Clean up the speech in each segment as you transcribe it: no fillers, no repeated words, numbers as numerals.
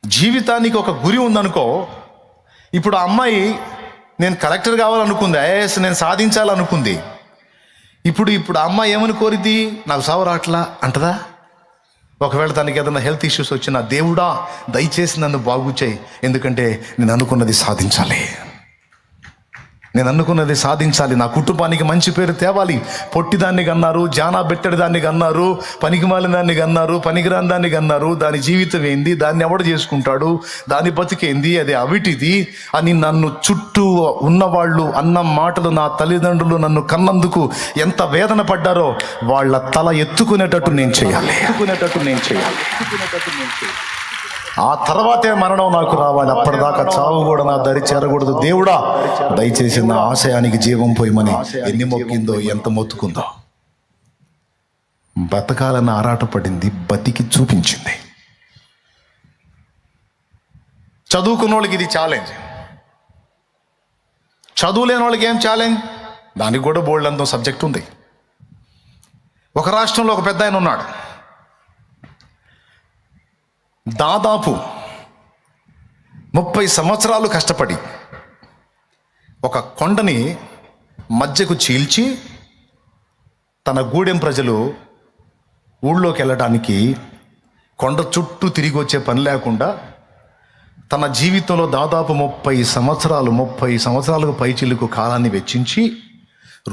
జీవితానికి ఒక గురి ఉందనుకో. ఇప్పుడు ఆ అమ్మాయి నేను కలెక్టర్ కావాలనుకుంది, ఐఏఎస్ నేను సాధించాలనుకుంది. ఇప్పుడు ఆ అమ్మాయి ఏమని కోరిద్ది? నాకు సావు రాట్లా అంటదా? ఒకవేళ తనకి ఏదైనా హెల్త్ ఇష్యూస్ వచ్చినా, దేవుడా దయచేసి నన్ను బాగు చేయి, ఎందుకంటే నేను అనుకున్నది సాధించాలి, నా కుటుంబానికి మంచి పేరు తేవాలి. పొట్టిదాన్ని కన్నారు, జానా బెట్టడి దాన్ని కన్నారు, పనికిమాలిన దాన్ని కన్నారు, పనికిరాని దాన్ని కన్నారు. దాని జీవితం ఏంది, దాన్ని ఎవడు చేసుకుంటాడు, దాని బతికేంది, అది అవిటిది అని నన్ను చుట్టూ ఉన్నవాళ్ళు అన్న మాటలు, నా తల్లిదండ్రులు నన్ను కన్నందుకు ఎంత వేదన పడ్డారో వాళ్ళ తల ఎత్తుకునేటట్టు నేను చేయాలి. ఆ తర్వాతే మరణం నాకు రావాలి. అప్పటిదాకా చావు కూడా నా దరి చేరకూడదు. దేవుడా దయచేసి నా ఆశయానికి జీవం పోయమని ఎన్ని మొక్కిందో, ఎంత మొత్తుకుందో. బతకాలని ఆరాటపడింది, బతికి చూపించింది. చదువుకున్న వాళ్ళకి ఇది ఛాలెంజ్, చదువులేని వాళ్ళకి ఏం ఛాలెంజ్? దానికి కూడా బోల్డ్ అంత సబ్జెక్ట్ ఉంది. ఒక రాష్ట్రంలో ఒక పెద్ద ఆయన ఉన్నాడు. దాదాపు 30 సంవత్సరాలు కష్టపడి ఒక కొండని మధ్యకు చీల్చి తన గూడెం ప్రజలు ఊళ్ళోకి వెళ్ళడానికి కొండ చుట్టూ తిరిగి వచ్చే పని లేకుండా తన జీవితంలో దాదాపు 30 సంవత్సరాలకు పైచిలుకు కాలాన్ని వెచ్చించి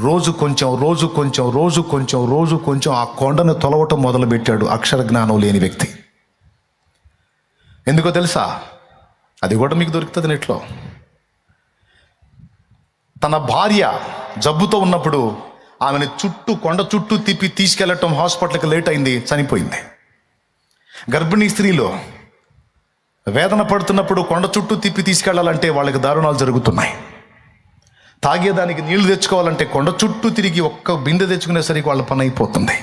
రోజు కొంచెం ఆ కొండను తొలవటం మొదలుపెట్టాడు. అక్షర జ్ఞానం లేని వ్యక్తి. ఎందుకో తెలుసా? అది కూడా మీకు దొరుకుతుంది నెట్లో. తన భార్య జబ్బుతో ఉన్నప్పుడు ఆమెను కొండ చుట్టూ తిప్పి తీసుకెళ్ళటం, హాస్పిటల్కి లేట్ అయింది, చనిపోయింది. గర్భిణీ స్త్రీలు వేదన పడుతున్నప్పుడు కొండ చుట్టూ తిప్పి తీసుకెళ్లాలంటే వాళ్ళకి దారుణాలు జరుగుతున్నాయి. తాగేదానికి నీళ్లు తెచ్చుకోవాలంటే కొండ చుట్టూ తిరిగి ఒక్క బిందె తెచ్చుకునేసరికి వాళ్ళ పని అయిపోతుంది.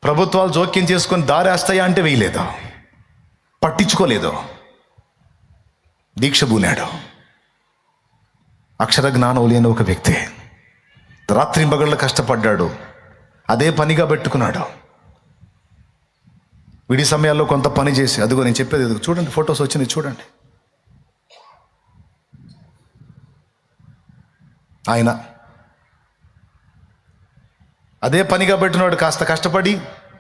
ప్రభుత్వాలు జోక్యం చేసుకొని దారేస్తాయా అంటే వేయలేదు, పట్టించుకోలేదు, దీక్ష పూనాడు. అక్షర జ్ఞానం లేని ఒక వ్యక్తి రాత్రింబగళ్ళు కష్టపడ్డాడు, అదే పనిగా పెట్టుకున్నాడు. విడి సమయాల్లో కొంత పని చేసి, అదిగో నేను చెప్పేది ఎదుగు చూడండి, ఫొటోస్ వచ్చినాయి చూడండి. ఆయన అదే పనిగా పెట్టినాడు. కాస్త కష్టపడి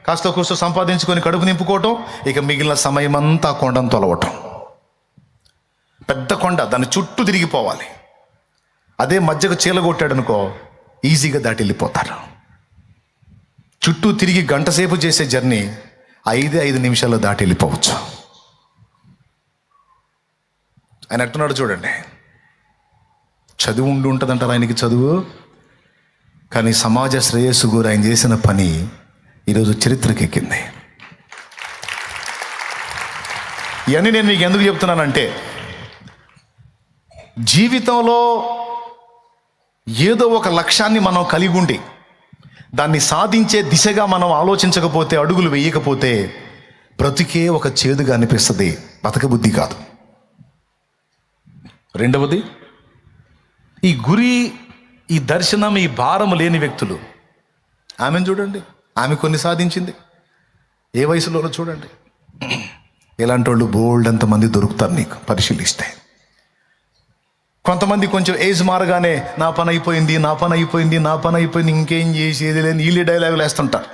కాస్త కూస్త సంపాదించుకొని కడుపు నింపుకోవటం, ఇక మిగిలిన సమయం అంతా కొండను తొలవటం. పెద్ద కొండ, దాన్ని చుట్టూ తిరిగిపోవాలి. అదే మధ్యకు చీలగొట్టాడు అనుకో, ఈజీగా దాటి వెళ్ళిపోతారు. చుట్టూ తిరిగి గంట సేపు చేసే జర్నీ 5 నిమిషాల్లో దాటి వెళ్ళిపోవచ్చు. ఆయన అంటున్నాడు చూడండి, చదువు ఉంటుందంటారు ఆయనకి చదువు, కానీ సమాజ శ్రేయస్సు గురి ఆయన చేసిన పని ఈరోజు చరిత్రకి ఎక్కింది. ఇవన్నీ నేను మీకు ఎందుకు చెప్తున్నానంటే, జీవితంలో ఏదో ఒక లక్ష్యాన్ని మనం కలిగి ఉండి దాన్ని సాధించే దిశగా మనం ఆలోచించకపోతే, అడుగులు వేయకపోతే బ్రతికే ఒక చేదుగా అనిపిస్తుంది, బతకబుద్ధి కాదు. రెండవది, ఈ గురి, ఈ దర్శనం, ఈ భారం లేని వ్యక్తులు. ఆమెను చూడండి, ఆమె కొన్ని సాధించింది, ఏ వయసులోనో చూడండి. ఇలాంటి వాళ్ళు బోల్డ్ ఎంతమంది దొరుకుతారు నీకు పరిశీలిస్తే. కొంతమంది కొంచెం ఏజ్ మారగానే నా పని అయిపోయింది, ఇంకేం చేసేది లేని వీళ్ళే డైలాగులు వేస్తుంటారు.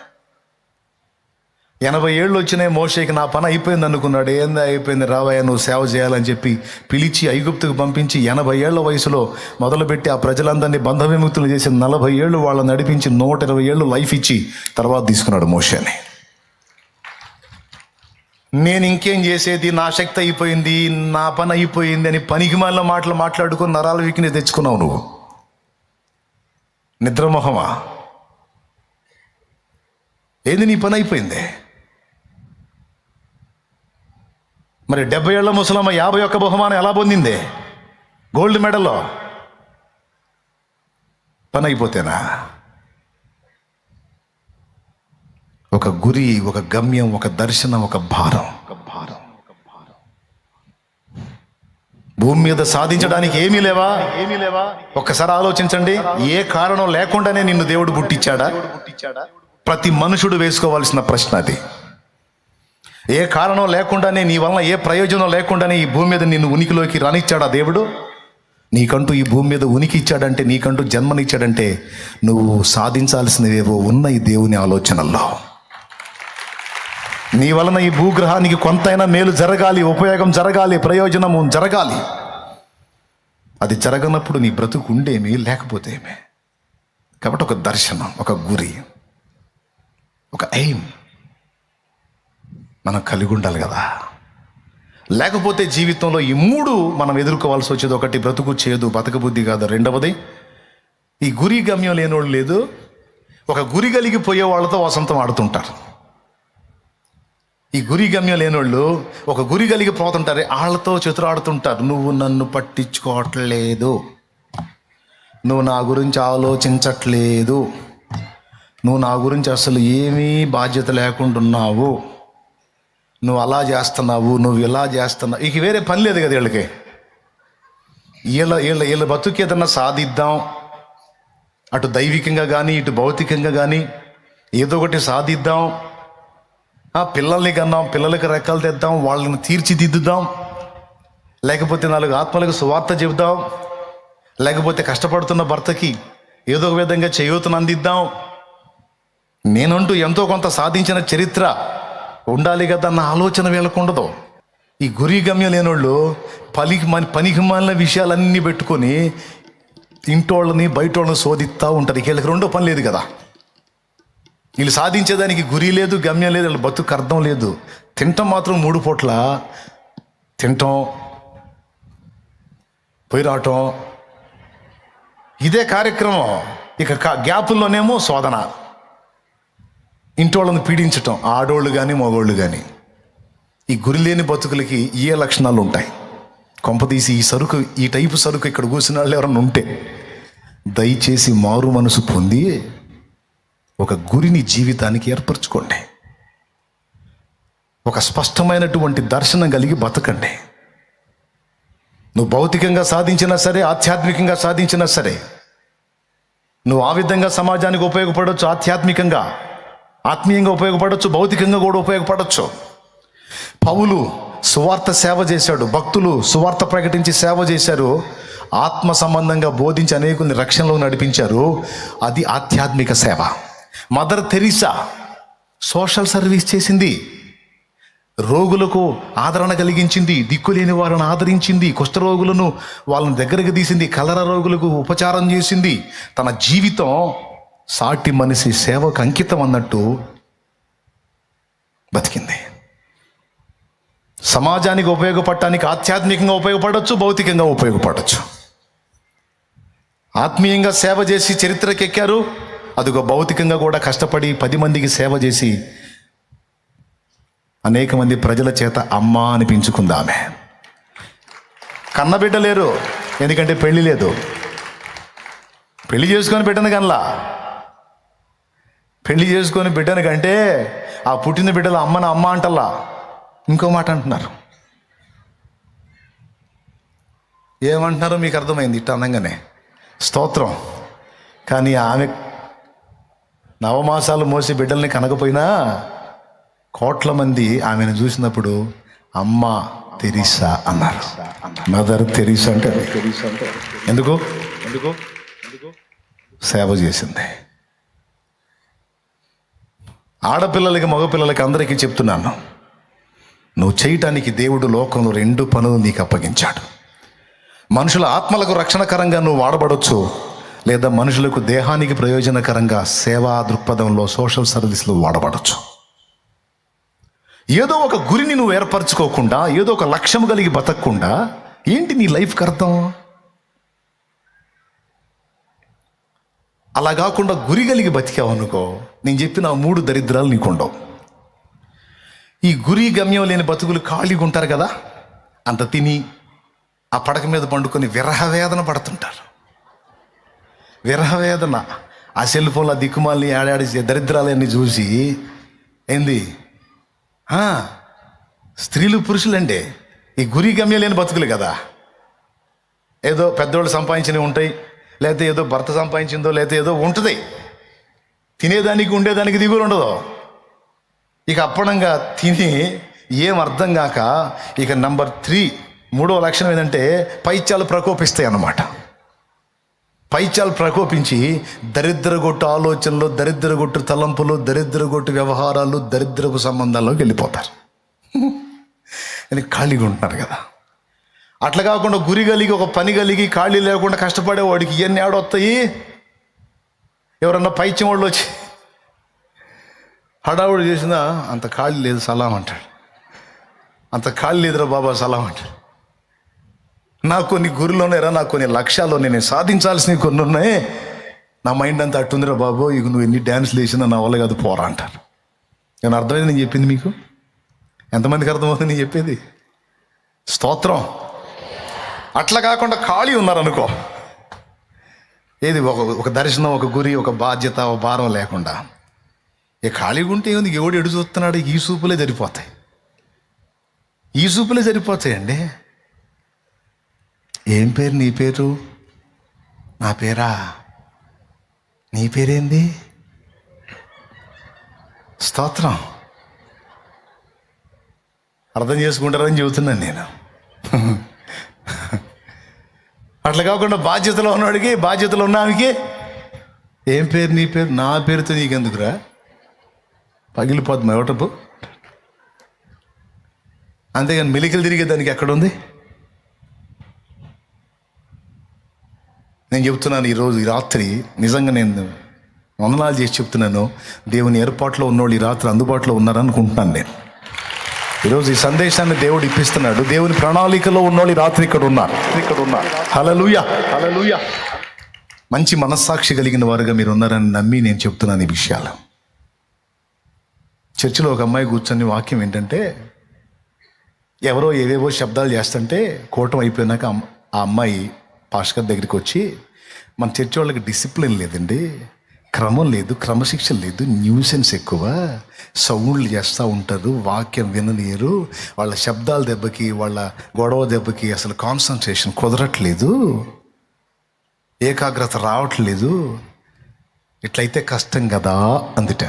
80 ఏళ్ళు వచ్చినాయి మోషేకి, నా పని అయిపోయింది అనుకున్నాడు. ఏంది అయిపోయింది, రావయ్య నువ్వు సేవ చేయాలని చెప్పి పిలిచి ఐగుప్తుకు పంపించి 80 ఏళ్ల వయసులో మొదలుపెట్టి ఆ ప్రజలందరినీ బంధ విముక్తులు చేసి 40 ఏళ్ళు వాళ్ళని నడిపించి 120 ఏళ్ళు లైఫ్ ఇచ్చి తర్వాత తీసుకున్నాడు మోషేని. నేను ఇంకేం చేసేది, నా శక్తి అయిపోయింది, నా పని అయిపోయింది అని పనికిమాలిన మాటలు మాట్లాడుకొని నరాల వీక్నెస్ తెచ్చుకున్నావు నువ్వు. నిద్రమోహమా? ఏంది నీ పని అయిపోయింది? మరి 70 ఏళ్ల ముసలమ్మ 51 బహుమానం ఎలా పొందింది? గోల్డ్ మెడల్లో. పని అయిపోతేనా? ఒక గురి, ఒక గమ్యం, ఒక దర్శనం, ఒక భారం. భూమి మీద సాధించడానికి ఏమీ లేవా? ఒక్కసారి ఆలోచించండి. ఏ కారణం లేకుండానే నిన్ను దేవుడు పుట్టించాడా? ప్రతి మనుషుడు వేసుకోవాల్సిన ప్రశ్న అది. ఏ కారణం లేకుండానే, నీ వలన ఏ ప్రయోజనం లేకుండానే ఈ భూమి మీద నిన్ను ఉనికిలోకి రానిచ్చాడా దేవుడు? నీకంటూ ఈ భూమి మీద ఉనికి ఇచ్చాడంటే, నీకంటూ జన్మనిచ్చాడంటే, నువ్వు సాధించాల్సినవేవో ఉన్న ఈ దేవుని ఆలోచనల్లో. నీ వలన ఈ భూగ్రహానికి కొంతైనా మేలు జరగాలి, ఉపయోగం జరగాలి, ప్రయోజనము జరగాలి. అది జరగనప్పుడు నీ బ్రతుకు ఉండేమి, లేకపోతే ఏమే. కాబట్టి ఒక దర్శనం, ఒక గురి, ఒక ఎయిమ్ మనం కలిగి ఉండాలి కదా. లేకపోతే జీవితంలో ఈ మూడు మనం ఎదుర్కోవాల్సి వచ్చేది. ఒకటి, బ్రతుకు చేదు, బతకబుద్ధి కాదు. రెండవది, ఈ గురి గమ్యం లేనివాళ్ళు లేదు. ఒక గురి కలిగి పోయే వాళ్ళతో వసంతం ఆడుతుంటారు. ఈ గురి గమ్యం లేనివాళ్ళు ఒక గురి కలిగి పోతుంటారు, వాళ్ళతో ఆడుతుంటారు. నువ్వు నన్ను పట్టించుకోవట్లేదు, నువ్వు నా గురించి ఆలోచించట్లేదు, నువ్వు నా గురించి అసలు ఏమీ బాధ్యత లేకుండా ఉన్నావు, నువ్వు అలా చేస్తున్నావు, నువ్వు ఇలా చేస్తున్నావు. ఇక వేరే పని లేదు కదా వీళ్ళకి. వీళ్ళ బతుకు ఏదన్నా సాధిద్దాం, అటు దైవికంగా కానీ ఇటు భౌతికంగా కానీ ఏదో ఒకటి సాధిద్దాం. పిల్లల్ని కన్నాం, పిల్లలకి రెక్కలు తెద్దాం, వాళ్ళని తీర్చిదిద్దుదాం, లేకపోతే 4 ఆత్మలకు సువార్త చెబుదాం, లేకపోతే కష్టపడుతున్న భర్తకి ఏదో ఒక విధంగా చేయూతను అందిద్దాం. నేనంటూ ఎంతో కొంత సాధించిన చరిత్ర ఉండాలి కదా అన్న ఆలోచన వీళ్ళకు ఉండదు. ఈ గురి గమ్యం లేనోళ్ళు పనికిమాలిన విషయాలన్నీ పెట్టుకొని ఇంటోళ్ళని బయటోళ్ళని శోధిస్తూ ఉంటారు. వీళ్ళకి రెండో పని లేదు కదా. వీళ్ళు సాధించేదానికి గురి లేదు, గమ్యం లేదు, వీళ్ళ బతుకు అర్థం లేదు. తింటాం మాత్రం 3 పూట్ల తింటాం, పోయి రావటం, ఇదే కార్యక్రమం. ఇక గ్యాపుల్లోనేమో శోధన, ఇంటోళ్ళని పీడించటం, ఆడోళ్ళు కానీ మగోళ్ళు కానీ. ఈ గురి లేని బతుకులకి ఏ లక్షణాలు ఉంటాయి? కొంపదీసి ఈ టైపు సరుకు ఇక్కడ కూర్చున్న వాళ్ళు ఎవరన్నా ఉంటే దయచేసి మారు మనసు పొంది ఒక గురిని జీవితానికి ఏర్పరచుకోండి. ఒక స్పష్టమైనటువంటి దర్శనం కలిగి బతకండి. నువ్వు భౌతికంగా సాధించినా సరే, ఆధ్యాత్మికంగా సాధించినా సరే, నువ్వు ఆ విధంగా సమాజానికి ఉపయోగపడవచ్చు. ఆత్మీయంగా ఉపయోగపడవచ్చు, భౌతికంగా కూడా ఉపయోగపడవచ్చు. పౌలు సువార్త సేవ చేశాడు, భక్తులు సువార్త ప్రకటించి సేవ చేశారు, ఆత్మ సంబంధంగా బోధించి అనేకుల్ని రక్షణలో నడిపించారు. అది ఆధ్యాత్మిక సేవ. మదర్ తెరీసా సోషల్ సర్వీస్ చేసింది, రోగులకు ఆదరణ కలిగించింది, దిక్కులేని వారిని ఆదరించింది, కుష్ఠరోగులను వాళ్ళని దగ్గరకు తీసింది, కలరా రోగులకు ఉపచారం చేసింది. తన జీవితం సాటి మనిషి సేవకు అంకితం అన్నట్టు బతికింది. సమాజానికి ఉపయోగపడటానికి ఆధ్యాత్మికంగా ఉపయోగపడవచ్చు, భౌతికంగా ఉపయోగపడవచ్చు. ఆత్మీయంగా సేవ చేసి చరిత్రకెక్కారు, అదిగో భౌతికంగా కూడా కష్టపడి 10 మందికి సేవ చేసి అనేక మంది ప్రజల చేత అమ్మ అనిపించుకుంది ఆమె. కన్నబిడ్డ లేరు, ఎందుకంటే పెళ్లి లేదు. పెళ్లి చేసుకొని బిడ్డను కనలా. పెళ్లి చేసుకొని బిడ్డను కంటే ఆ పుట్టిన బిడ్డల అమ్మన అమ్మ అంటల్లా, ఇంకో మాట అంటున్నారు. ఏమంటున్నారో మీకు అర్థమైంది ఇట్ట అనగానే, స్తోత్రం. కానీ ఆమె నవమాసాలు మోసి బిడ్డల్ని కనకపోయినా కోట్ల మంది ఆమెను చూసినప్పుడు అమ్మ తెరీసా అన్నారు. మదర్ తెరీసా అంటే ఎందుకు సేవ చేసింది. ఆడపిల్లలకి మగపిల్లలకి అందరికీ చెప్తున్నాను, నువ్వు చేయటానికి దేవుడు లోకంలో 2 పనులు నీకు అప్పగించాడు. మనుషుల ఆత్మలకు రక్షణకరంగా నువ్వు వాడబడవచ్చు, లేదా మనుషులకు దేహానికి ప్రయోజనకరంగా సేవా దృక్పథంలో సోషల్ సర్వీస్లో వాడబడవచ్చు. ఏదో ఒక గురిని నువ్వు ఏర్పరచుకోకుండా, ఏదో ఒక లక్ష్యం కలిగి బతకకుండా ఏంటి నీ లైఫ్కి అర్థం? అలా కాకుండా గురి కలిగి బతికావు అనుకో, నేను చెప్పిన 3 దరిద్రాలు నీకుండవు. ఈ గురి గమ్యం లేని బతుకులు ఖాళీగా ఉంటారు కదా, అంత తిని ఆ పడక మీద పండుకొని విరహవేదన పడుతుంటారు. విరహవేదన, ఆ సెల్ ఫోన్లో దిక్కుమాలని ఆడాడి దరిద్రాలన్నీ చూసి ఏంది స్త్రీలు పురుషులండి ఈ గురి గమ్యం లేని బతుకులు కదా. ఏదో పెద్దోళ్ళు సంపాదించినవి ఉంటాయి, లేకపోతే ఏదో భర్త సంపాదించిందో లేకపోతే ఏదో ఉంటుంది, తినేదానికి ఉండేదానికి దిగులు ఉండదు. ఇక అప్పడంగా తిని ఏం అర్థం కాక ఇక నంబర్ 3 మూడవ లక్షణం ఏంటంటే పైత్యాలు ప్రకోపిస్తాయి అన్నమాట. పైత్యాలు ప్రకోపించి దరిద్రగొట్టు ఆలోచనలు, దరిద్రగొట్టు తలంపులు, దరిద్రగొట్టు వ్యవహారాలు, దరిద్రపు సంబంధాల్లోకి వెళ్ళిపోతారు. అని ఖాళీగా ఉంటున్నారు కదా. అట్లా కాకుండా గురి కలిగి, ఒక పని కలిగి, ఖాళీ లేకుండా కష్టపడేవాడికి ఇవన్నీ ఆడొస్తాయి. ఎవరన్నా పైత్యం వాళ్ళు వచ్చి హడావుడు చేసినా అంత ఖాళీ లేదు సలాం అంటాడు, అంత ఖాళీ లేదురా బాబా సలాం అంటాడు. నాకు కొన్ని గురులు ఉన్నాయిరా, నాకు కొన్ని లక్ష్యాలు ఉన్నాయి, నేను సాధించాల్సినవి కొన్ని ఉన్నాయి, నా మైండ్ అంతా అట్టుందిరా బాబు, ఇక నువ్వు ఎన్ని డ్యాన్స్లు వేసినా నా వల్ల కాదు పోరా అంటారు. నేను అర్థమైంది నేను చెప్పింది మీకు? ఎంతమందికి అర్థమవుతుంది నేను చెప్పేది? స్తోత్రం. అట్లా కాకుండా ఖాళీ ఉన్నారనుకో, ఏది ఒక దర్శనం, ఒక గురి, ఒక బాధ్యత, ఒక భారం లేకుండా ఇక ఖాళీగా ఉంటే ఏముంది, ఎవడు ఎడు చూస్తున్నాడు, ఈ సూపులే సరిపోతాయి, ఈ సూపులే సరిపోతాయండి. ఏం పేరు నీ పేరు? నా పేరా? నీ పేరేంది? స్తోత్రం. అర్థం చేసుకుంటారని చెబుతున్నాను నేను. అట్లా కాకుండా బాధ్యతలో ఉన్నవాడికి, బాధ్యతలో ఉన్నానికి ఏం పేరు నీ పేరు? నా పేరుతో నీకెందుకురా, పగిలిపోద్దు ఎవటపు. అంతేగాని మెలికలు తిరిగే దానికి ఎక్కడుంది? నేను చెప్తున్నాను ఈరోజు, ఈ రాత్రి నిజంగా నేను వందనాలు చేసి చెప్తున్నాను. దేవుని ఏర్పాట్లో ఉన్నోళ్ళు ఈ రాత్రి అందుబాటులో ఉన్నారనుకుంటున్నాను నేను. ఈరోజు ఈ సందేశాన్ని దేవుడు ఇప్పిస్తున్నాడు. దేవుని ప్రణాళికలో ఉన్నోళ్ళు ఈ రాత్రి ఇక్కడ ఉన్నారు. హల్లెలూయా, హల్లెలూయా. మంచి మనస్సాక్షి కలిగిన వారుగా మీరు ఉన్నారని నమ్మి నేను చెప్తున్నాను ఈ విషయాలు. చర్చిలో ఒక అమ్మాయి కూర్చొని వాక్యం ఏంటంటే, ఎవరో ఏవేవో శబ్దాలు చేస్తుంటే కూటం అయిపోయినాక ఆ అమ్మాయి పాస్టర్ దగ్గరికి వచ్చి, మన చర్చి వాళ్ళకి డిసిప్లిన్ లేదండి, క్రమం లేదు, క్రమశిక్షణ లేదు, న్యూసెన్స్ ఎక్కువ, సౌండ్లు చేస్తూ ఉంటారు, వాక్యం వినలేరు, వాళ్ళ శబ్దాల దెబ్బకి, వాళ్ళ గొడవ దెబ్బకి అసలు కాన్సన్ట్రేషన్ కుదరట్లేదు, ఏకాగ్రత రావట్లేదు, ఇట్లయితే కష్టం కదా అందుట.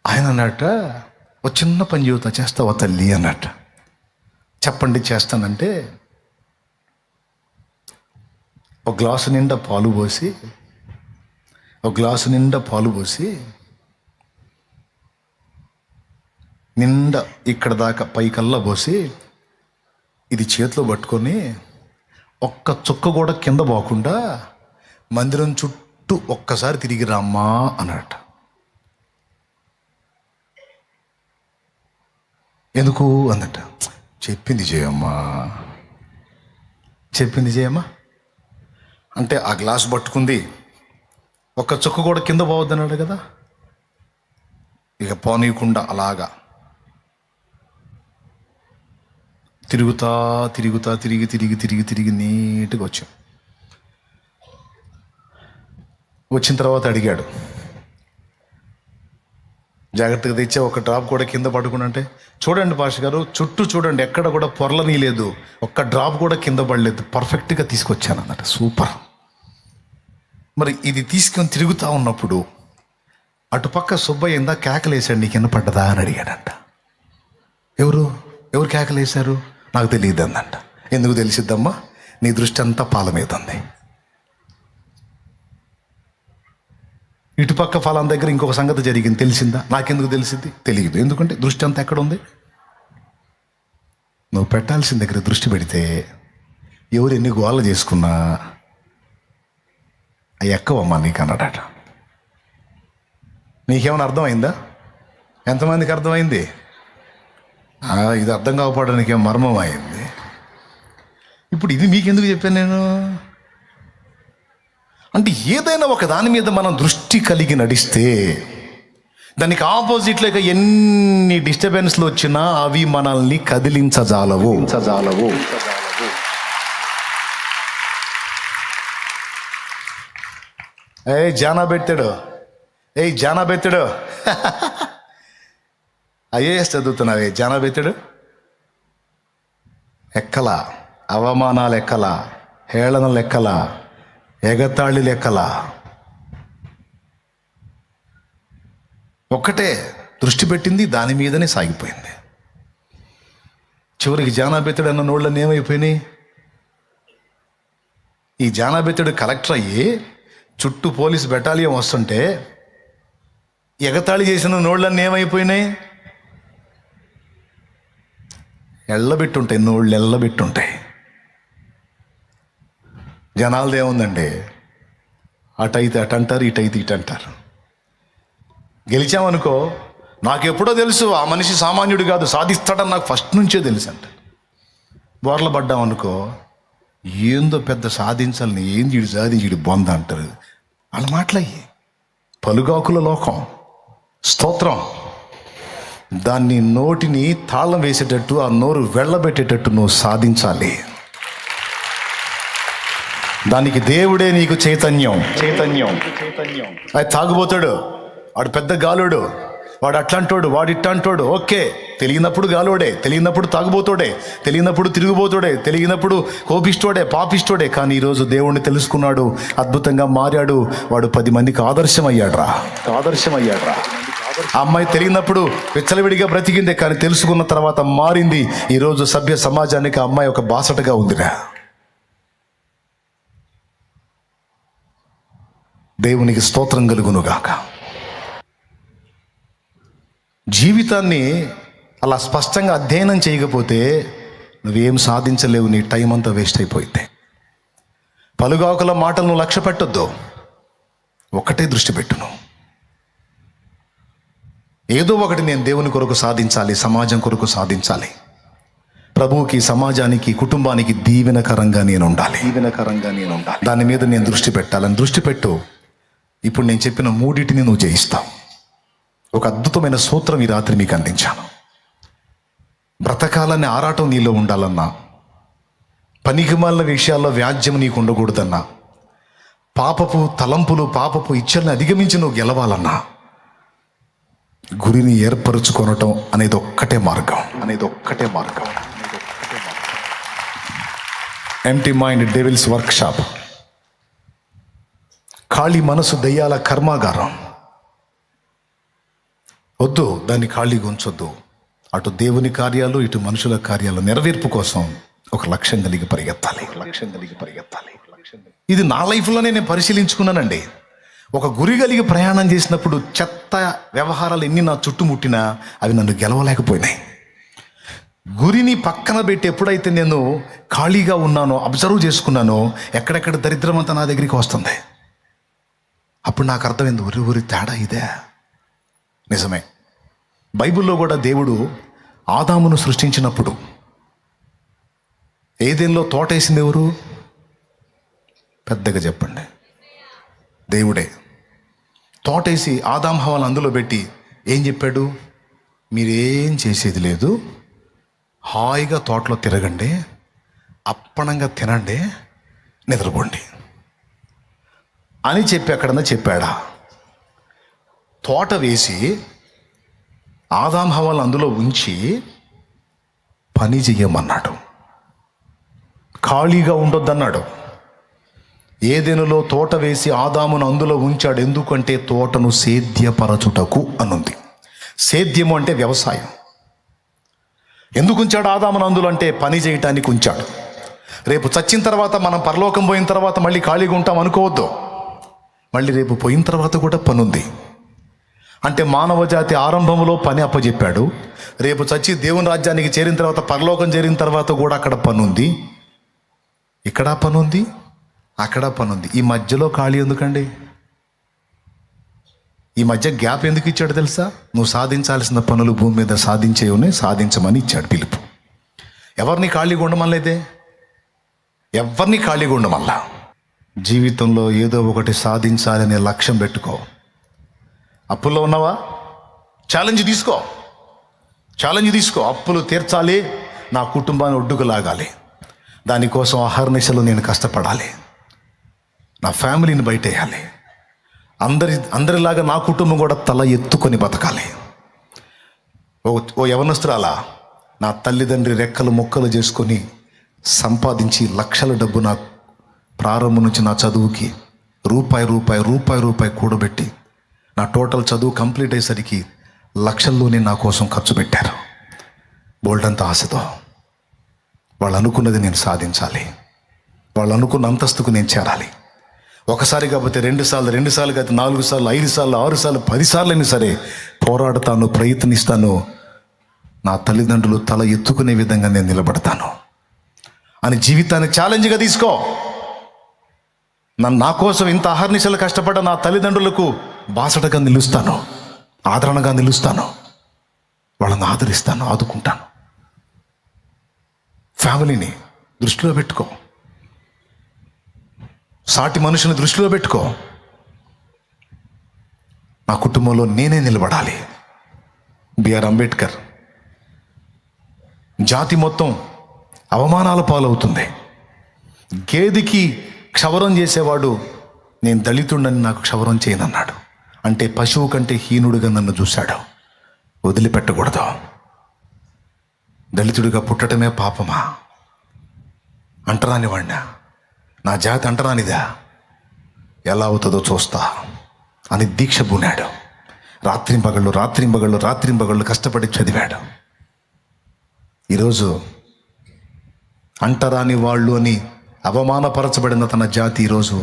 ఆయన అన్నట్ట, ఒక చిన్న పని చెబుతా, చేస్తావా తల్లి అన్నట్ట. చెప్పండి చేస్తానంటే, ఒక గ్లాసు నిండా పాలు పోసి నిండా ఇక్కడ దాకా పైకల్లా పోసి ఇది చేతిలో పట్టుకొని ఒక్క చుక్క కూడా కింద పోకుండా మందిరం చుట్టూ ఒక్కసారి తిరిగి రామ్మా అన్నట్టు. ఎందుకు అన్నట్ట. చెప్పింది చేయమ్మా అంటే ఆ గ్లాస్ పట్టుకుంది, ఒక్క చుక్క కూడా కింద పోవద్దన్నాడు కదా, ఇక పోనీయకుండా అలాగా తిరిగి నీట్గా వచ్చిన తర్వాత అడిగాడు, జాగ్రత్తగా తెచ్చా, ఒక డ్రాప్ కూడా కింద పడుకున్నంటే, చూడండి పాస్టర్ గారు చుట్టూ చూడండి, ఎక్కడ కూడా పొరలని లేదు, ఒక్క డ్రాప్ కూడా కింద పడలేదు, పర్ఫెక్ట్గా తీసుకొచ్చాను అన్నట్టు. సూపర్. మరి ఇది తీసుకొని తిరుగుతూ ఉన్నప్పుడు అటుపక్క సుబ్బయ్య ఇందా కేకలేశాడు, నీ కింద పడ్డదా అని అడిగాడంట. ఎవరు కేకలేశారు? నాకు తెలియదు అందంట. ఎందుకు తెలిసిద్దమ్మా? నీ దృష్టి అంతా పాల మీద ఉంది. ఇటుపక్క ఫలం దగ్గర ఇంకొక సంగతి జరిగింది, తెలిసిందా? నాకెందుకు తెలిసింది? తెలియదు. ఎందుకంటే దృష్టి అంతా ఎక్కడ ఉంది? నువ్వు పెట్టాల్సిన దగ్గర దృష్టి పెడితే ఎవరు ఎన్ని గోళ్ళు చేసుకున్నా అవి ఎక్కవమ్మా నీకు అన్నాడట. నీకేమైనా అర్థమైందా? ఎంతమందికి అర్థమైంది? ఇది అర్థం కాకపోవడానికి ఏం మర్మం అయింది. ఇప్పుడు ఇది మీకెందుకు చెప్పాను నేను అంటే, ఏదైనా ఒక దాని మీద మనం దృష్టి కలిగి నడిస్తే దానికి ఆపోజిట్లో ఎన్ని డిస్టర్బెన్స్లు వచ్చినా అవి మనల్ని కదిలించజాలవు. జానా పెట్టాడు ఐఏఎస్ చదువుతున్నావే, జానా పెట్టాడు ఎక్కలా, అవమానాలు ఎక్కలా, హేళనలు ఎక్కలా, ఎగతాళి లెక్కల. ఒక్కటే దృష్టి పెట్టింది దాని మీదనే సాగిపోయింది. చివరికి జానాబెత్తడు అన్న నోళ్ళని ఏమైపోయినాయి? ఈ జానాబెత్తడు కలెక్టర్ అయ్యి చుట్టూ పోలీసు బెటాలియం వస్తుంటే ఎగతాళి చేసిన నోళ్ళన్నీ ఏమైపోయినాయి? ఎళ్ళబెట్టుంటాయి, నోళ్ళు ఎళ్ళబెట్టుంటాయి. జనాలది ఏముందండి, అటైతే అటు అంటారు, ఇటైతే ఇటు అంటారు. గెలిచామనుకో, నాకెప్పుడో తెలుసు ఆ మనిషి సామాన్యుడు కాదు, సాధిస్తాడని నాకు ఫస్ట్ నుంచే తెలుసు అంట. బోర్ల పడ్డామనుకో, ఏందో పెద్ద సాధించాలని, ఏంది వీడు సాధించి బొంద అంటారు. వాళ్ళ మాటలయ్యి పలుగాకుల లోకం. స్తోత్రం. దాన్ని నోటిని తాళం వేసేటట్టు, ఆ నోరు వెళ్ళబెట్టేటట్టు నువ్వు సాధించాలి. దానికి దేవుడే నీకు చైతన్యం. అది తాగుబోతాడు, వాడు పెద్ద గాలుడు, వాడు అట్లాంటోడు, వాడు ఇట్లాంటోడు. ఓకే, తెలియనప్పుడు గాలోడే, తెలియనప్పుడు తాగుబోతోడే, తెలియనప్పుడు తిరుగుబోతోడే, తెలియనప్పుడు కోపిష్టోడే, పాపిష్టోడే. కానీ ఈరోజు దేవుణ్ణి తెలుసుకున్నాడు, అద్భుతంగా మారాడు, వాడు 10 మందికి ఆదర్శమయ్యాడ్రా. ఆ అమ్మాయి తెలియనప్పుడు విచ్చలవిడిగా బ్రతికిందే, కానీ తెలుసుకున్న తర్వాత మారింది. ఈరోజు సభ్య సమాజానికి ఆ అమ్మాయి ఒక బాసటగా ఉందిరా. దేవునికి స్తోత్రం కలుగునుగాక. జీవితాన్ని అలా స్పష్టంగా అధ్యయనం చేయకపోతే నువ్వేం సాధించలేవు. నీ టైం అంతా వేస్ట్ అయిపోయింది. పలుగాకుల మాటలను లక్ష్య పెట్టొద్దు, ఒక్కటే దృష్టి పెట్టును. ఏదో ఒకటి నేను దేవుని కొరకు సాధించాలి, సమాజం కొరకు సాధించాలి, ప్రభువుకి, సమాజానికి, కుటుంబానికి దీవెనకరంగా నేను ఉండాలి. దాని మీద నేను దృష్టి పెట్టాలని దృష్టి పెట్టు. ఇప్పుడు నేను చెప్పిన 3 నువ్వు జయిస్తావు. ఒక అద్భుతమైన సూత్రం ఈ రాత్రి మీకు అందించాను. బ్రతకాలనే ఆరాటం నీలో ఉండాలన్నా, పనికిమాలిన విషయాల్లో వ్యాజ్యం నీకు ఉండకూడదన్నా, పాపపు తలంపులు, పాపపు ఇచ్చల్ని అధిగమించి నువ్వు గెలవాలన్నా, గురిని ఏర్పరుచుకొనటం అనేది ఒక్కటే మార్గం. Empty mind devils workshop. ఖాళీ మనసు దయ్యాల కర్మాగారం. వద్దు, దాన్ని ఖాళీగా ఉంచొద్దు. అటు దేవుని కార్యాలు, ఇటు మనుషుల కార్యాలు నెరవేర్పు కోసం ఒక లక్ష్యం కలిగి పరిగెత్తాలి. ఇది నా లైఫ్లోనే నేను పరిశీలించుకున్నానండి. ఒక గురి కలిగి ప్రయాణం చేసినప్పుడు చెత్త వ్యవహారాలు ఎన్ని నా చుట్టుముట్టినా అవి నన్ను గెలవలేకపోయినాయి. గురిని పక్కన పెట్టి ఎప్పుడైతే నేను ఖాళీగా ఉన్నానో, అబ్జర్వ్ చేసుకున్నానో, ఎక్కడెక్కడ దరిద్రం అంతా నా దగ్గరికి వస్తుంది. అప్పుడు నాకు అర్థమైంది, ఊరి తేడా ఇదే. నిజమే. బైబిల్లో కూడా దేవుడు ఆదామును సృష్టించినప్పుడు ఏదెన్లో తోటేసింది ఎవరు? పెద్దగా చెప్పండి. దేవుడే. తోటేసి ఆదాం హవ్వలను అందులో పెట్టి ఏం చెప్పాడు? మీరేం చేసేది లేదు, హాయిగా తోటలో తిరగండి, అప్పణంగా తినండి, నిద్రపోండి అని చెప్పి ఎక్కడన్నా చెప్పాడా? తోట వేసి ఆదాం హవ్వలను అందులో ఉంచి పని చెయ్యమన్నాడు. ఖాళీగా ఉండొద్దన్నాడు. ఏదెనులో తోట వేసి ఆదామును అందులో ఉంచాడు. ఎందుకంటే తోటను సేద్యపరచుటకు అనుంది. సేద్యము అంటే వ్యవసాయం. ఎందుకు ఉంచాడు ఆదామును అందులో అంటే పని చేయటానికి ఉంచాడు. రేపు చచ్చిన తర్వాత, మనం పరలోకం పోయిన తర్వాత మళ్ళీ ఖాళీగా ఉంటాం అనుకోవద్దు. మళ్ళీ రేపు పోయిన తర్వాత కూడా పని ఉంది. అంటే మానవ జాతి ఆరంభంలో పని అప్పచెప్పాడు. రేపు చచ్చి దేవుని రాజ్యానికి చేరిన తర్వాత, పరలోకం చేరిన తర్వాత కూడా అక్కడ పని ఉంది, ఇక్కడ పని ఉంది, అక్కడ పని ఉంది. ఈ మధ్యలో ఖాళీ ఎందుకండి? ఈ మధ్య గ్యాప్ ఎందుకు ఇచ్చాడు తెలుసా? నువ్వు సాధించాల్సిన పనులు భూమి మీద సాధించమని ఇచ్చాడు పిలుపు. ఎవరిని ఖాళీగా ఉండమనలేదే, ఎవరిని ఖాళీగా ఉండమల్లా. జీవితంలో ఏదో ఒకటి సాధించాలనే లక్ష్యం పెట్టుకో. అప్పుల్లో ఉన్నావా? ఛాలెంజ్ తీసుకో. అప్పులు తీర్చాలి, నా కుటుంబాన్ని ఒడ్డుకు లాగాలి, దానికోసం అహర్నిశలు నేను కష్టపడాలి, నా ఫ్యామిలీని బయటేయాలి, అందరిలాగా నా కుటుంబం కూడా తల ఎత్తుకొని బతకాలి. ఓ యవనస్తురాలా, నా తల్లిదండ్రి రెక్కలు ముక్కలు చేసుకొని సంపాదించి లక్షల డబ్బు నా ప్రారంభం నుంచి నా చదువుకి రూపాయి కూడబెట్టి నా టోటల్ చదువు కంప్లీట్ అయ్యేసరికి లక్షల్లోనే నా కోసం ఖర్చు పెట్టారు. బోల్డంత ఆశతో వాళ్ళు అనుకున్నది నేను సాధించాలి, వాళ్ళు అనుకున్న అంతస్తుకు నేను చేరాలి. ఒకసారి కాకపోతే 2 సార్లు, 2 సార్లు కాకపోతే 4 సార్లు, 5 సార్లు, 6 సార్లు, 10 సార్లు అయినా సరే పోరాడతాను, ప్రయత్నిస్తాను. నా తల్లిదండ్రులు తల ఎత్తుకునే విధంగా నేను నిలబడతాను అని జీవితాన్ని ఛాలెంజ్గా తీసుకో. నా కోసం ఇంత అహర్నిశలు కష్టపడ్డ నా తల్లిదండ్రులకు బాసటగా నిలుస్తాను, ఆదరణగా నిలుస్తాను, వాళ్ళని ఆదరిస్తాను, ఆదుకుంటాను. ఫ్యామిలీని దృష్టిలో పెట్టుకో, సాటి మనుషుని దృష్టిలో పెట్టుకో. నా కుటుంబంలో నేనే నిలబడాలి. బిఆర్ అంబేద్కర్, జాతి మొత్తం అవమానాల పాలవుతుంది. గేదికి క్షవరం చేసేవాడు నేను దళితుడని నాకు క్షవరం చేయనన్నాడు. అంటే పశువు కంటే హీనుడిగా నన్ను చూశాడు. వదిలిపెట్టకూడదు. దళితుడిగా పుట్టడమే పాపమా? అంటరాని వాడినా, నా జాతి అంటరానిదా, ఎలా అవుతుందో చూస్తా అని దీక్ష పూనాడు. రాత్రింబగళ్ళు కష్టపడి చదివాడు. ఈరోజు అంటరాని వాళ్ళు అని అవమానపరచబడిన తన జాతి ఈరోజు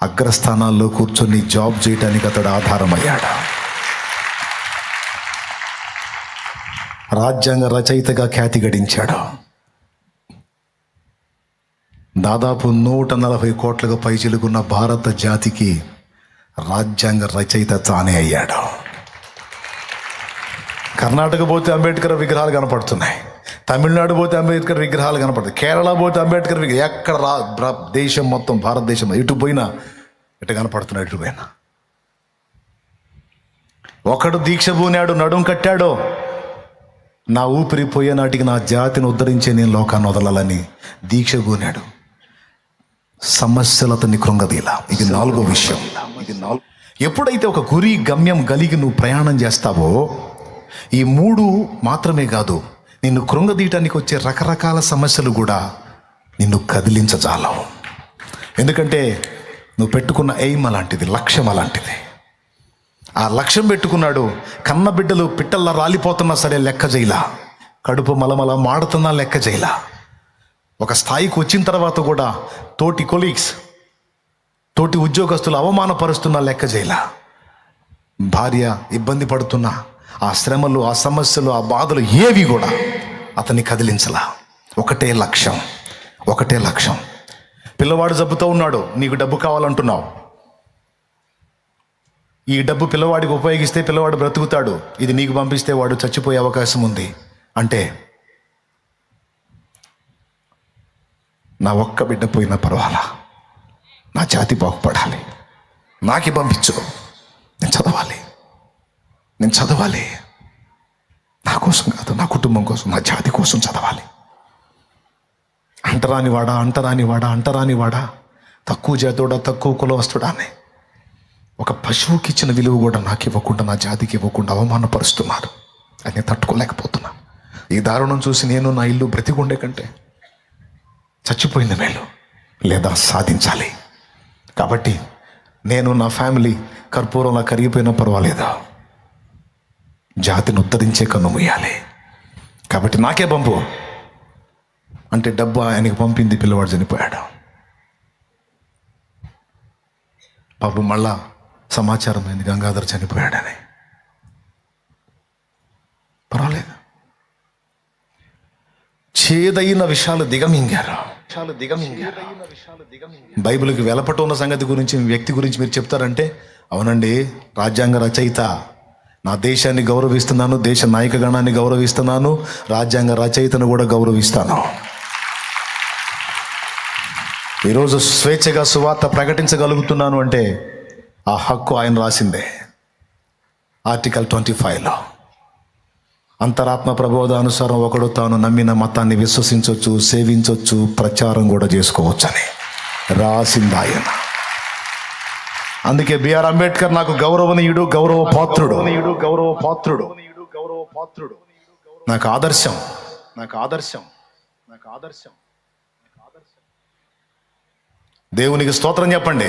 అగ్రస్థానాల్లో కూర్చొని జాబ్ చేయడానికి అతడు ఆధారమయ్యాడు. రాజ్యాంగ రచయితగా ఖ్యాతి గడించాడు. దాదాపు 140 కోట్లకు పైచిలుకున్న భారత జాతికి రాజ్యాంగ రచయిత తానే అయ్యాడు. కర్ణాటక పోతే అంబేద్కర్ విగ్రహాలు కనపడుతున్నాయి, తమిళనాడు పోతే అంబేద్కర్ విగ్రహాలు కనపడుతుంది, కేరళ పోతే అంబేద్కర్ విగ్రహం, ఎక్కడ దేశం మొత్తం, భారతదేశం ఎటు పోయినా ఎటు కనపడుతున్నాడు. ఎటు పోయినా ఒకడు దీక్ష పూనాడు, నడుం కట్టాడో, నా ఊపిరి పోయే నాటికి నా జాతిని ఉద్ధరించే నేను లోకాన్ని వదలాలని దీక్ష పూనాడు. సమస్యలు అతన్ని కృంగదీలా. ఇది 4వ విషయం. ఎప్పుడైతే ఒక గురి గమ్యం కలిగి నువ్వు ప్రయాణం చేస్తావో, ఈ 3 మాత్రమే కాదు, నిన్ను కృంగదీయటానికి వచ్చే రకరకాల సమస్యలు కూడా నిన్ను కదిలించజాలవు. ఎందుకంటే నువ్వు పెట్టుకున్న ఎయిమ్ అలాంటిది, లక్ష్యం అలాంటిది. ఆ లక్ష్యం పెట్టుకున్నాడు. కన్న బిడ్డలు పిట్టల్లా రాలిపోతున్నా సరే లెక్క చేయలా, కడుపు మలమల మాడుతున్నా లెక్క చేయలా. ఒక స్థాయికి వచ్చిన తర్వాత కూడా తోటి కొలీగ్స్, తోటి ఉద్యోగస్తులు అవమానపరుస్తున్నా లెక్క చేయలా. భార్య ఇబ్బంది పడుతున్నా ఆ శ్రమలు, ఆ సమస్యలు, ఆ బాధలు ఏవి కూడా అతన్ని కదిలించలా. ఒకటే లక్ష్యం. పిల్లవాడు జబ్బుతో ఉన్నాడు, నీకు డబ్బు కావాలంటున్నావు. ఈ డబ్బు పిల్లవాడికి ఉపయోగిస్తే పిల్లవాడు బ్రతుకుతాడు, ఇది నీకు పంపిస్తే వాడు చచ్చిపోయే అవకాశం ఉంది. అంటే నా ఒక్క బిడ్డ పోయినా పర్వాలా, నా జాతి బాగుపడాలి, నాకి పంపించు, నేను చదవాలి. నా కోసం కాదు, నా కుటుంబం కోసం, నా జాతి కోసం చదవాలి. అంటరానివాడా, తక్కువ జాతోడా, తక్కువ కులవస్తుడా అని ఒక పశువుకి ఇచ్చిన విలువ కూడా నాకు ఇవ్వకుండా, నా జాతికి ఇవ్వకుండా అవమానపరుస్తున్నారు. అది నేను తట్టుకోలేకపోతున్నా. ఈ దారుణం చూసి నేను నా ఇల్లు బ్రతికుండే కంటే చచ్చిపోయింది మేలు, లేదా సాధించాలి. కాబట్టి నేను, నా ఫ్యామిలీ కర్పూరంలా కరిగిపోయినా పర్వాలేదు, జాతిని ఉద్ధరించే కన్ను మూయాలి. కాబట్టి నాకే పంపు అంటే డబ్బు ఆయనకి పంపింది, పిల్లవాడు చనిపోయాడు. పాపం మళ్ళా సమాచారం అయింది గంగాధర్ చనిపోయాడని. పర్వాలేదు, చేదైన విషయాలు దిగమింగారు. బైబిల్కి వెలపట ఉన్న సంగతి గురించి, వ్యక్తి గురించి మీరు చెప్తారంటే, అవునండి, రాజ్యాంగ రచయిత, నా దేశాన్ని గౌరవిస్తున్నాను, దేశ నాయకగణాన్ని గౌరవిస్తున్నాను, రాజ్యాంగ రచయితను కూడా గౌరవిస్తాను. ఈరోజు స్వేచ్ఛగా సువార్త ప్రకటించగలుగుతున్నాను అంటే ఆ హక్కు ఆయన రాసిందే. ఆర్టికల్ 25లో అంతరాత్మ ప్రబోధానుసారం ఒకడు తాను నమ్మిన మతాన్ని విశ్వసించవచ్చు, సేవించవచ్చు, ప్రచారం కూడా చేసుకోవచ్చు అని రాసింది ఆయన. అందుకే బిఆర్ అంబేద్కర్ నాకు గౌరవనీయుడు, గౌరవపాత్రుడు, నాకు ఆదర్శం. దేవునికి స్తోత్రం చెప్పండి.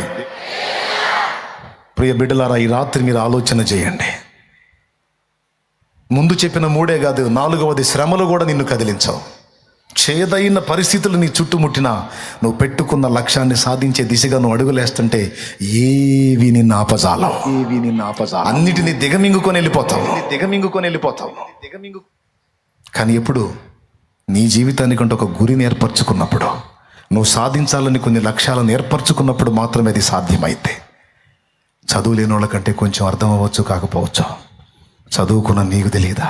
ప్రియ బిడ్డలారా, ఈ రాత్రి మీరు ఆలోచన చేయండి. ముందు చెప్పిన 3 కాదు, 4వది శ్రమలు కూడా నిన్ను కదిలించవు. చేదైన పరిస్థితులు నీ చుట్టుముట్టినా నువ్వు పెట్టుకున్న లక్ష్యాన్ని సాధించే దిశగా నువ్వు అడుగులేస్తుంటే ఏవి నిన్ను ఆపజాలవు. అన్నిటినీ దిగమింగుకొని వెళ్ళిపోతావు. కానీ ఎప్పుడు నీ జీవితానికంటే ఒక గురిని ఏర్పరచుకున్నప్పుడు, నువ్వు సాధించాలని కొన్ని లక్ష్యాలను ఏర్పరచుకున్నప్పుడు మాత్రమే అది సాధ్యమైతే. చదువు లేని వాళ్ళకంటే కొంచెం అర్థం అవ్వచ్చు, కాకపోవచ్చు. చదువుకున్న నీకు తెలియదా?